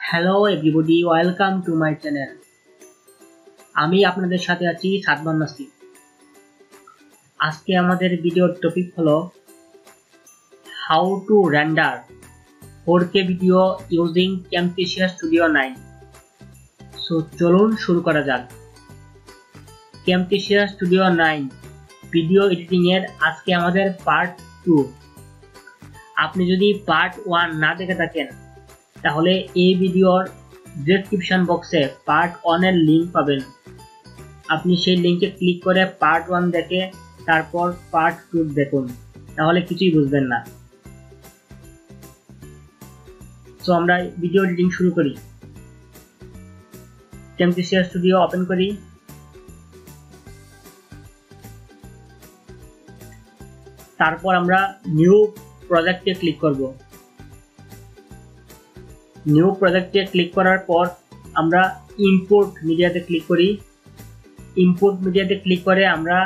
Hello everybody, welcome to my channel. আমি আপনাদের সাথে আছি শাদমান। আজকে আমাদের ভিডিওর টপিক হলো how to render 4K video using Camtasia Studio 9। So চলুন শুরু করা যাক। Camtasia Studio 9 ভিডিও এডিটিং এর আজকে আমাদের পার্ট 2। আপনি যদি পার্ট 1 না দেখে থাকেন তাহলে এই ভিডিওর ডেসক্রিপশন বক্সে পার্ট 1 এর লিংক পাবেন। আপনি সেই লিংকে ক্লিক করে পার্ট 1 দেখে তারপর পার্ট 2 দেখুন, তাহলে কিছুই বুঝবেন না। সো আমরা ভিডিও এডিটিং শুরু করি। Camtasia Studio ওপেন করি। তারপর আমরা নিউ প্রজেক্টে ক্লিক করব। নিউ প্রজেক্টে ক্লিক করার পর আমরা ইম্পোর্ট মিডিয়াতে ক্লিক করি। ইম্পোর্ট মিডিয়াতে ক্লিক করে আমরা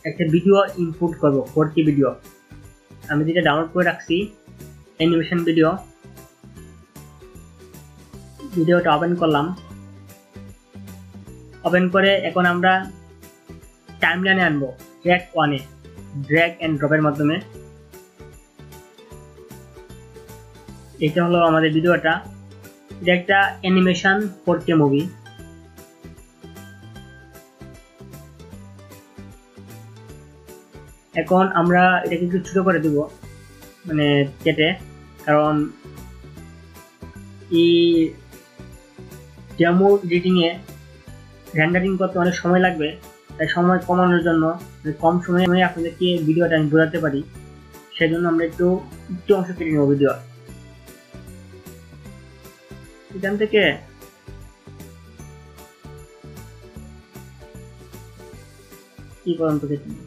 একটা ভিডিও ইম্পোর্ট করব, 4K ভিডিও। আমি যেটা ডাউনলোড করে রাখছি অ্যানিমেশন ভিডিওটা ওপেন করলাম। ওপেন করে এখন আমরা টাইমলাইনে আনবো ট্র্যাক 1-এ ড্র্যাগ এন্ড ড্রপের মাধ্যমে। এটা হলো আমাদের ভিডিওটা। এটা একটা অ্যানিমেশন 4K মুভি। এখন আমরা এটাকে একটু ছোট করে দিব, মানে কেটে, কারণ এই ডেমো এডিটিং এ রেন্ডারিং করতে অনেক সময় লাগবে, তাই সময় কমানোর জন্য কম সময়ে আপনাদেরকে ভিডিওটা আমি বোঝাতে পারি, সেই জন্য আমরা একটু অংশ কেটে নেব ভিডিও। এখান থেকে কি পর্যন্ত কেটে নেব।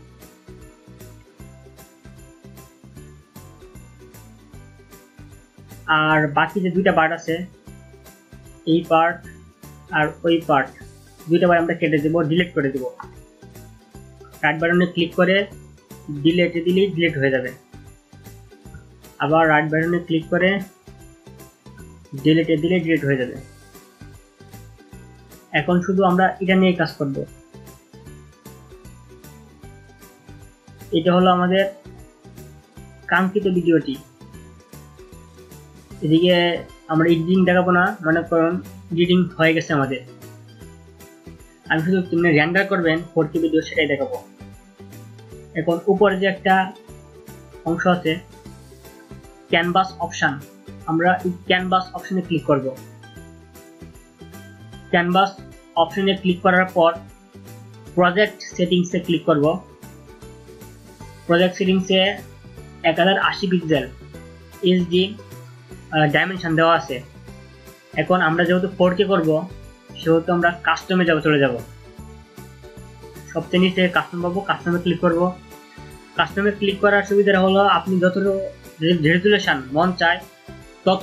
আর বাকি যে দুইটা পার্ট আছে, এই পার্ট আর ওই পার্ট, দুইটা পার্ট আমরা কেটে দেব, ডিলিট করে দেব। রাইট বাটনে ক্লিক করে ডিলিটে দিলেই ডিলিট হয়ে যাবে। আবার রাইট বাটনে ক্লিক করে ডিলিটে দিলে ডিলিট হয়ে যাবে। এখন শুধু আমরা এটা নিয়ে কাজ করব। এটা হলো আমাদের কাঙ্ক্ষিত ভিডিওটি। এদিকে আমরা এডিটিং দেখাবো না, মনে করুন এডিটিং হয়ে গেছে আমাদের। আমি শুধু তুমি রেন্ডার করবেন 4K ভিডিও সেটাই দেখাবো। এখন উপরে যে একটা অংশ আছে ক্যানভাস অপশন, আমরা এই ক্যানভাস অপশনে ক্লিক করব। ক্যানভাস অপশনে ক্লিক করার পর প্রজেক্ট সেটিংসে ক্লিক করব। প্রজেক্ট সেটিংসে 1080 পিক্সেল এইচডি ডাইমেনশন দেওয়া আছে। এখন আমরা যেহেতু 4K করব সেহেতু আমরা কাস্টমে চলে যাব। সবচেয়ে নিচে কাস্টম পাবো, কাস্টমে ক্লিক করব। কাস্টমে ক্লিক করার সুবিধা হলো আপনি যত রেজুলেশন মন চায় তত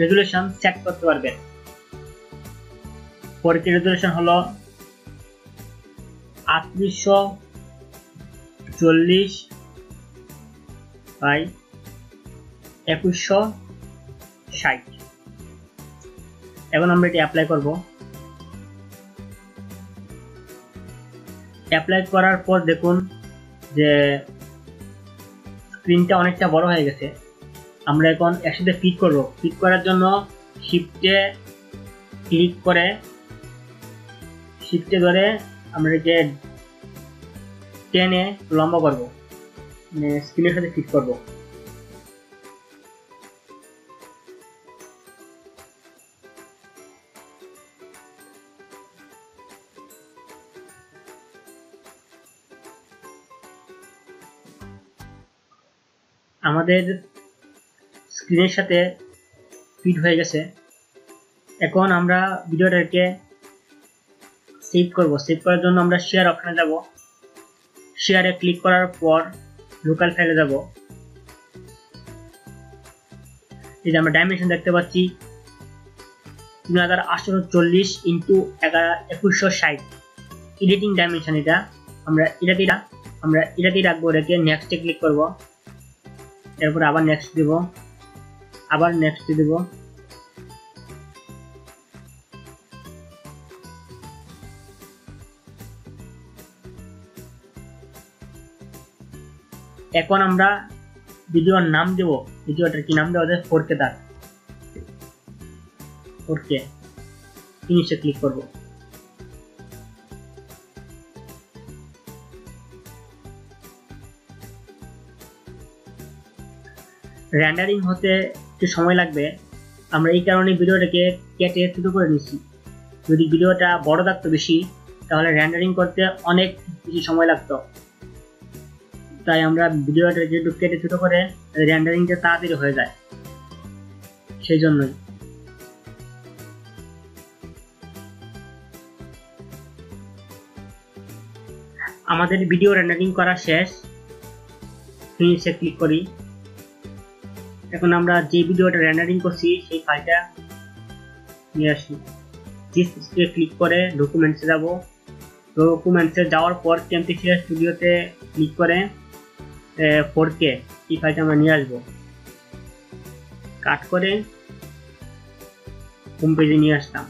রেজুলেশন সেট করতে পারবেন। 4K রেজুলেশন হলো 3840x2160। এখন আমরা এটি অ্যাপ্লাই করব। অ্যাপ্লাই করার পর দেখুন যে স্ক্রিনটা অনেকটা বড় হয়ে গেছে। আমরা এখন একসাথে ফিট করব। ফিট করার জন্য শিফটে ক্লিক করে শিফটে ধরে আমরা যে টেনে লম্বা করব, মানে স্ক্রিনের সাথে ফিট করব। আমাদের স্ক্রিনের সাথে ফিট হয়ে গেছে। এখন আমরা ভিডিওটাকে সেভ করব। সেভ করার জন্য আমরা শেয়ার অপশনে যাব। শেয়ারে ক্লিক করার পর লোকাল ফাইলে যাব। এই যে আমরা ডাইমেনশন দেখতে পাচ্ছি 3840x2160 এডিটিং ডাইমেনশন। এটা আমরা এটাতেই রাখবো। রেখে নেক্সটে ক্লিক করব। এরপর আবার নেক্সট দেব, আবার নেক্সট দেব। এখন আমরা ভিডিওর নাম দেব, ভিডিওটার কি নাম দেওয়া যায়, 4K তার 4K ফিনিশে ক্লিক করব। রেন্ডারিং হতে একটু সময় লাগবে, আমরা এই কারণে ভিডিওটাকে কেটে ছোট করে নিচ্ছি। যদি ভিডিওটা বড় থাকতো বেশি তাহলে রেন্ডারিং করতে অনেক বেশি সময় লাগতো, তাই আমরা ভিডিওটাকে একটু কেটে ছোট করে রেন্ডারিংটা তাড়াতাড়ি হয়ে যায়, সেই জন্যই। আমাদের ভিডিও রেন্ডারিং করা শেষ, ফিনিশে ক্লিক করি। এখন আমরা যে ভিডিওটা রেন্ডারিং করছি সেই ফাইলটা নিয়ে আসি। জিসে ক্লিক করে ডকুমেন্টসে যাব, ডকুমেন্টসে যাওয়ার পর Camtasia স্টুডিওতে ক্লিক করে 4K এই ফাইলটা আমরা নিয়ে আসবো, কাট করে হোম পেজে নিয়ে আসতাম।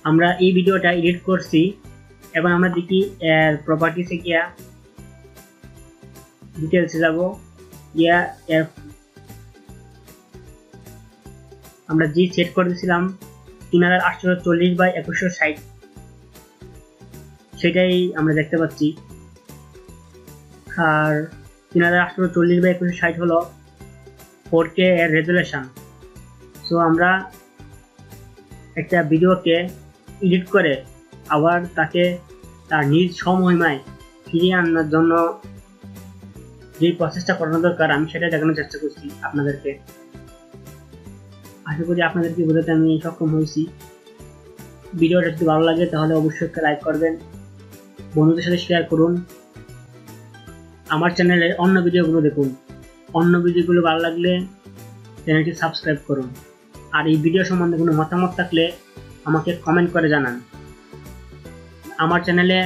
আমরা এই ভিডিওটা এডিট করছি, এখন আমরা দেখি এর প্রপার্টিসে গিয়া ডিটেলসে যাব, এর আমরা যে সেট করে দিয়েছিলাম 3840x2160 সেটাই আমরা দেখতে পাচ্ছি। আর 3840x2160 হলো 4K এর রেজুলেশন। সো আমরা একটা ভিডিওকে এডিট করে আবার তাকে তার নিজ সমহিমায় ফিরিয়ে আনার জন্য যে প্রসেসটা করানো দরকার আমি সেটা দেখানোর চেষ্টা করছি আপনাদেরকে। আশা করি আপনাদেরকে বোঝাতে আমি সক্ষম হয়েছি। ভিডিওটা যদি ভালো লাগে তাহলে অবশ্যই একটা লাইক করবেন, বন্ধুদের সাথে শেয়ার করুন, আমার চ্যানেলের অন্য ভিডিওগুলো দেখুন, অন্য ভিডিওগুলো ভালো লাগলে চ্যানেলটি সাবস্ক্রাইব করুন। আর এই ভিডিও সম্বন্ধে কোনো মতামত থাকলে আমাকে কমেন্ট করে জানান। আমার চ্যানেলে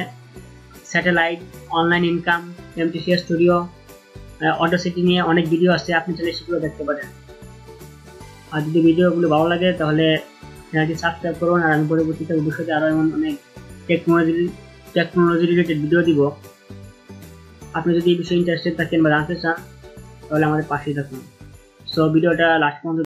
satellite, online income, Camtasia studio, Audacity নিয়ে অনেক ভিডিও আছে, আপনি চাইলে সেগুলো দেখতে পারেন। আর যদি ভিডিওগুলো ভালো লাগে তাহলে চ্যানেলটি সাবস্ক্রাইব করুন। আর আমি পরবর্তীতে ভবিষ্যতে আরও এমন অনেক টেকনোলজি রিলেটেড ভিডিও দিব। আপনি যদি এই বিষয়ে ইন্টারেস্টেড থাকেন বা জানতে চান তাহলে আমাদের পাশেই থাকুন। সো ভিডিওটা লাস্ট পর্যন্ত